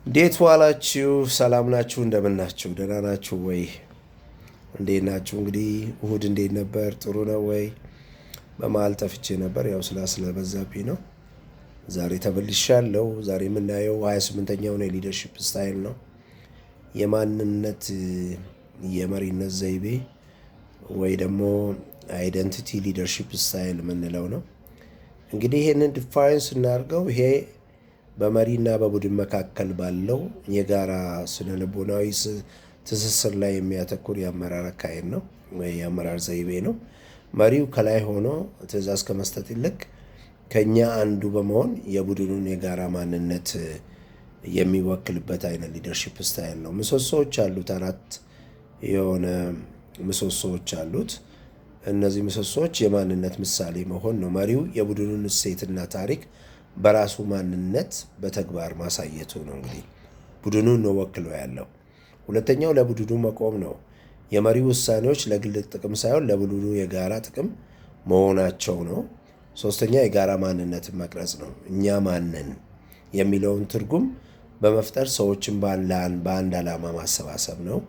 እንዴት ዋላችሁ? ሰላም ናችሁ? እንደምን ናችሁ? ደህና ናችሁ ወይ? እንዴት ናችሁ? እንግዲህ እሁድ እንዴት ነበር? ጥሩ ነው ወይ? በመሀል ጠፍቼ ነበር፣ ያው ስለበዛብኝ ነው። ዛሬ ተመልሻለሁ። ዛሬ የምናየው 28ኛውን የሊደርሺፕ ስታይል ነው። የማንነት የመሪነት ዘይቤ ወይ ደግሞ አይደንቲቲ ሊደርሺፕ ስታይል የምንለው ነው። እንግዲህ ይህንን ዲፋይን ስናደርገው ይሄ በመሪና በቡድን መካከል ባለው የጋራ ስነ ልቦናዊ ትስስር ላይ የሚያተኩር የአመራር አካሄድ ነው ወይ የአመራር ዘይቤ ነው። መሪው ከላይ ሆኖ ትዕዛዝ ከመስጠት ይልቅ ከኛ አንዱ በመሆን የቡድኑን የጋራ ማንነት የሚወክልበት አይነት ሊደርሺፕ ስታይል ነው። ምሰሶዎች አሉት፣ አራት የሆነ ምሰሶዎች አሉት። እነዚህ ምሰሶዎች የማንነት ምሳሌ መሆን ነው። መሪው የቡድኑን እሴትና ታሪክ በራሱ ማንነት በተግባር ማሳየቱ ነው። እንግዲህ ቡድኑን ነው ወክሎ ያለው። ሁለተኛው ለቡድኑ መቆም ነው። የመሪው ውሳኔዎች ለግል ጥቅም ሳይሆን ለቡድኑ የጋራ ጥቅም መሆናቸው ነው። ሶስተኛ የጋራ ማንነትን መቅረጽ ነው። እኛ ማንን የሚለውን ትርጉም በመፍጠር ሰዎችን በአንድ ዓላማ ማሰባሰብ ነው።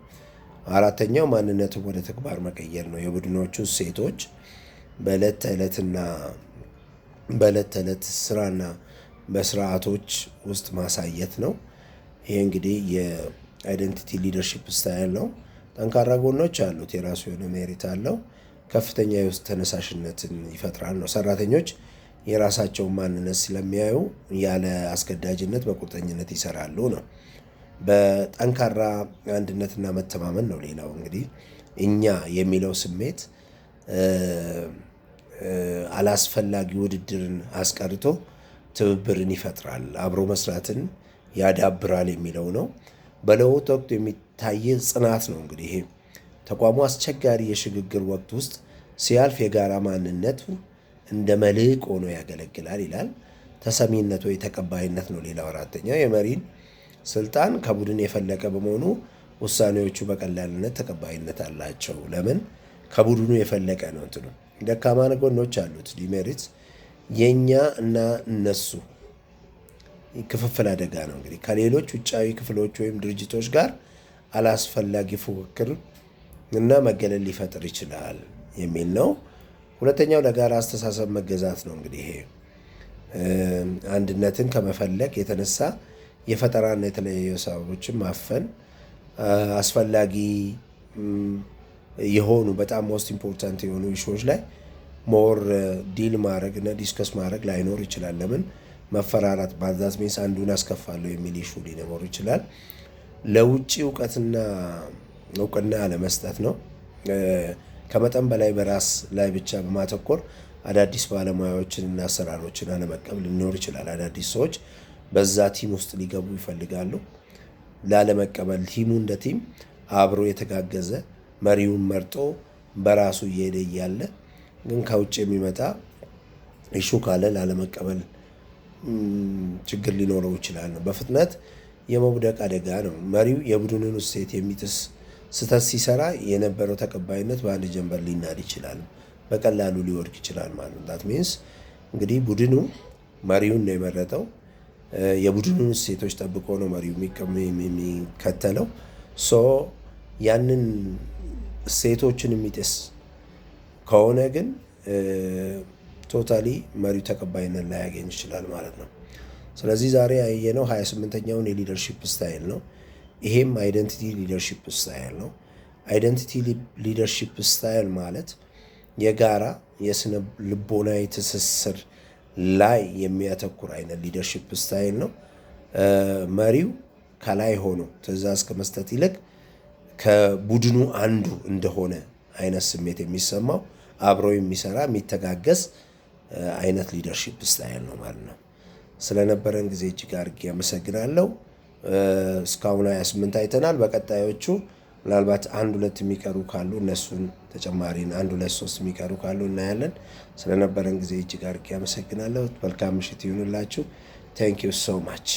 አራተኛው ማንነትን ወደ ተግባር መቀየር ነው። የቡድኖቹ እሴቶች በዕለት ተዕለት ስራና በስርዓቶች ውስጥ ማሳየት ነው። ይሄ እንግዲህ የአይደንቲቲ ሊደርሺፕ ስታይል ነው። ጠንካራ ጎኖች አሉት፣ የራሱ የሆነ ሜሪት አለው። ከፍተኛ የውስጥ ተነሳሽነትን ይፈጥራል ነው። ሰራተኞች የራሳቸውን ማንነት ስለሚያዩ ያለ አስገዳጅነት በቁርጠኝነት ይሰራሉ ነው። በጠንካራ አንድነትና መተማመን ነው። ሌላው እንግዲህ እኛ የሚለው ስሜት አላስፈላጊ ውድድርን አስቀርቶ ትብብርን ይፈጥራል፣ አብሮ መስራትን ያዳብራል የሚለው ነው። በለውጥ ወቅት የሚታይ ጽናት ነው። እንግዲህ ይሄ ተቋሙ አስቸጋሪ የሽግግር ወቅት ውስጥ ሲያልፍ የጋራ ማንነቱ እንደ መልህቅ ሆኖ ያገለግላል ይላል። ተሰሚነት ወይ ተቀባይነት ነው። ሌላው አራተኛው የመሪን ስልጣን ከቡድን የፈለቀ በመሆኑ ውሳኔዎቹ በቀላልነት ተቀባይነት አላቸው። ለምን? ከቡድኑ የፈለቀ ነው። እንትኑ ደካማ ጎኖች አሉት፣ ዲሜሪትስ። የእኛ እና እነሱ ክፍፍል አደጋ ነው። እንግዲህ ከሌሎች ውጫዊ ክፍሎች ወይም ድርጅቶች ጋር አላስፈላጊ ፉክክር እና መገለል ሊፈጥር ይችላል የሚል ነው። ሁለተኛው ለጋራ አስተሳሰብ መገዛት ነው። እንግዲህ ይሄ አንድነትን ከመፈለግ የተነሳ የፈጠራና የተለያዩ ሀሳቦችን ማፈን አስፈላጊ የሆኑ በጣም ሞስት ኢምፖርታንት የሆኑ ኢሹዎች ላይ ሞር ዲል ማድረግ እና ዲስከስ ማድረግ ላይኖር ይችላል። ለምን? መፈራራት ባዛዝ ሚንስ አንዱን አስከፋለሁ የሚል ኢሹ ሊኖር ይችላል። ለውጭ እውቅና አለመስጠት ነው። ከመጠን በላይ በራስ ላይ ብቻ በማተኮር አዳዲስ ባለሙያዎችን እና አሰራሮችን አለመቀበል ሊኖር ይችላል። አዳዲስ ሰዎች በዛ ቲም ውስጥ ሊገቡ ይፈልጋሉ። ላለመቀበል ቲሙ እንደ ቲም አብሮ የተጋገዘ መሪውን መርጦ በራሱ እየሄደ እያለ ግን ከውጭ የሚመጣ ኢሹ ካለ ላለመቀበል ችግር ሊኖረው ይችላል ነው። በፍጥነት የመውደቅ አደጋ ነው። መሪው የቡድኑን እሴት የሚጥስ ስህተት ሲሰራ የነበረው ተቀባይነት በአንድ ጀንበር ሊናድ ይችላል፣ በቀላሉ ሊወድቅ ይችላል ማለት ነው። ዳት ሚንስ እንግዲህ ቡድኑ መሪውን ነው የመረጠው። የቡድኑን እሴቶች ጠብቆ ነው መሪው የሚከተለው። ያንን እሴቶችን የሚጥስ ከሆነ ግን ቶታሊ መሪው ተቀባይነት ላያገኝ ይችላል ማለት ነው። ስለዚህ ዛሬ ያየነው 28ኛውን የሊደርሺፕ ስታይል ነው። ይሄም አይደንቲቲ ሊደርሺፕ ስታይል ነው። አይደንቲቲ ሊደርሺፕ ስታይል ማለት የጋራ የስነ ልቦናዊ ትስስር ላይ የሚያተኩር አይነት ሊደርሺፕ ስታይል ነው። መሪው ከላይ ሆኖ ትዕዛዝ ከመስጠት ይልቅ ከቡድኑ አንዱ እንደሆነ አይነት ስሜት የሚሰማው አብሮ የሚሰራ የሚተጋገዝ አይነት ሊደርሺፕ ስታይል ነው ማለት ነው። ስለነበረን ጊዜ እጅግ አድርጌ አመሰግናለሁ። እስካሁን 28 አይተናል። በቀጣዮቹ ምናልባት 1-2 የሚቀሩ ካሉ እነሱን ተጨማሪ 1-2-3 የሚቀሩ ካሉ እናያለን። ስለነበረን ጊዜ እጅግ አድርጌ አመሰግናለሁ። መልካም ምሽት ይሁንላችሁ። ታንክ ዩ ሶ ማች